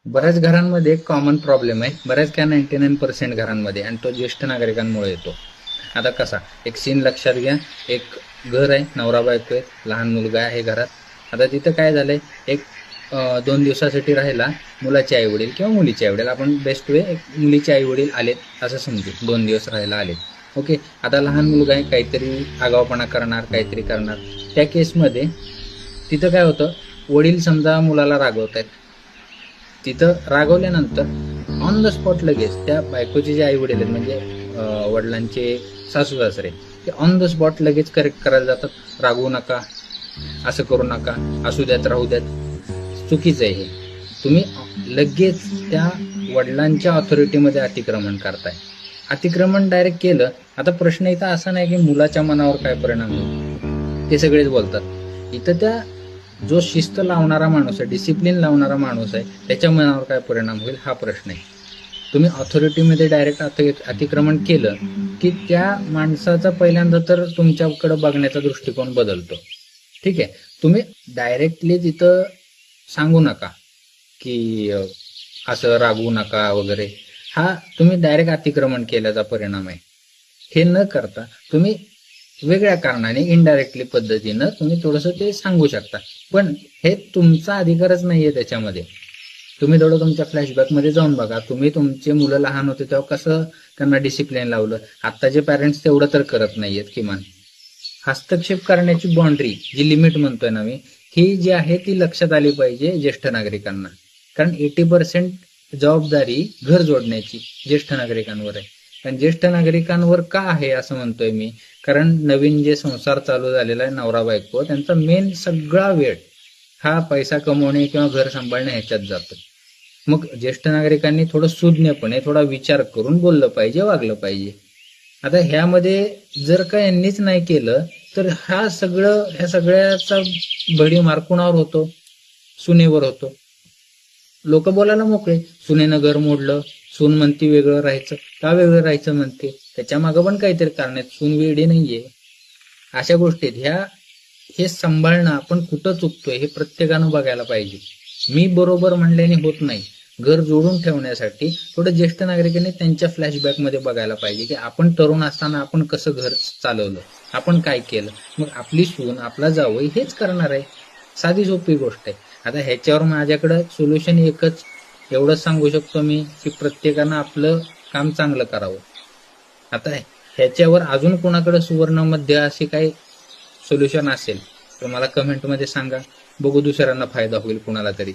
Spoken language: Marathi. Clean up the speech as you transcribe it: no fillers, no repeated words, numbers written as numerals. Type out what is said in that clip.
बऱ्याच घरांमध्ये एक कॉमन प्रॉब्लेम आहे, बऱ्याच काय 99% घरांमध्ये, आणि तो ज्येष्ठ नागरिकांमुळे येतो. आता कसा एक सीन लक्षात घ्या. एक घर आहे, नवरा बायको आहेत, लहान मुलगा आहे घरात. आता तिथं काय झालंय, एक 2 दिवसासाठी राहायला मुलाचे आई वडील किंवा मुलीचे आई वडील, आपण बेस्ट वे एक मुलीचे आई वडील आलेत असं समजू, 2 दिवस राहायला आलेत. ओके. आता लहान मुलगा आहे, काहीतरी आगाऊपणा करणार, काहीतरी करणार. त्या केसमध्ये तिथं काय होतं, वडील समजा मुलाला रागवत आहेत. तिथं रागवल्यानंतर ऑन द स्पॉट लगेच त्या बायकोचे जे आई वडील आहेत, म्हणजे वडिलांचे सासू सासरे, ते ऑन द स्पॉट लगेच करेक्ट करायला जातात. रागवू नका, असं करू नका, असू द्यात, राहू द्यात. चुकीचं आहे हे. तुम्ही लगेच त्या वडिलांच्या ऑथॉरिटीमध्ये अतिक्रमण करताय. अतिक्रमण डायरेक्ट केलं. आता प्रश्न इथं असा नाही की मुलाच्या मनावर काय परिणाम होईल, ते सगळेच बोलतात. इथं त्या जो शिस्त लावणारा माणूस आहे, डिसिप्लिन लावणारा माणूस आहे, त्याच्या मनावर काय परिणाम होईल हा प्रश्न आहे. तुम्ही ऑथॉरिटीमध्ये डायरेक्ट अतिक्रमण केलं की त्या माणसाचा पहिल्यांदा तर तुमच्याकडे बघण्याचा दृष्टिकोन बदलतो. ठीक आहे. तुम्ही डायरेक्टली तिथं सांगू नका की असं रागवू नका वगैरे. हा तुम्ही डायरेक्ट अतिक्रमण केल्याचा परिणाम आहे. हे न करता तुम्ही वेगळ्या कारणाने इनडायरेक्टली पद्धतीनं तुम्ही थोडंसं ते सांगू शकता. पण हे तुमचा अधिकारच नाहीये त्याच्यामध्ये. तुम्ही थोडं तुमच्या फ्लॅशबॅकमध्ये जाऊन बघा. तुम्ही तुमचे मुलं लहान होते तेव्हा कसं त्यांना डिसिप्लिन लावलं. आत्ताचे पॅरेंट्स तेवढं तर करत नाहीयेत किमान. हस्तक्षेप करण्याची बाउंड्री, जी लिमिट म्हणतोय ना मी, ही जी आहे ती लक्षात आली पाहिजे ज्येष्ठ नागरिकांना. कारण 80% जबाबदारी घर जोडण्याची ज्येष्ठ नागरिकांवर आहे. कारण ज्येष्ठ नागरिकांवर का आहे असं म्हणतोय मी, कारण नवीन जे संसार चालू झालेला आहे, नवरा बायको, त्यांचा मेन सगळा वेळ हा पैसा कमवणे किंवा घर सांभाळणे ह्याच्यात जातो. मग ज्येष्ठ नागरिकांनी थोडं सुज्ञपणे, थोडा विचार करून बोललं पाहिजे, वागलं पाहिजे. आता ह्यामध्ये जर का यांनीच नाही केलं तर ह्या सगळ्याचा भडीमार कुणावर होतो? सुनेवर होतो. लोक बोलायला मोकळे, सुनेनं घर मोडलं, सून म्हणती वेगळं राहायचं. का वेगळं राहायचं म्हणते? त्याच्या मागं पण काहीतरी कारण आहेत. सून वेडी नाहीये. अशा गोष्टीत हे सांभाळणं, आपण कुठं चुकतोय हे प्रत्येकानं बघायला पाहिजे. मी बरोबर म्हणल्याने होत नाही. घर जोडून ठेवण्यासाठी थोडं ज्येष्ठ नागरिकांनी त्यांच्या फ्लॅशबॅकमध्ये बघायला पाहिजे की आपण तरुण असताना आपण कसं घर चालवलं, आपण काय केलं. मग आपली सून, आपला जावई हेच करणार आहे. साधी सोपी गोष्ट आहे. आता ह्याच्यावर माझ्याकडं सोल्युशन एकच, एवढंच सांगू शकतो मी की प्रत्येकानं आपलं काम चांगलं करावं. आता ह्याच्यावर अजून कोणाकडे सुवर्ण मध्य असे काही सोल्युशन असेल तर मला कमेंटमध्ये सांगा. बघू दुसऱ्यांना फायदा होईल कुणाला तरी.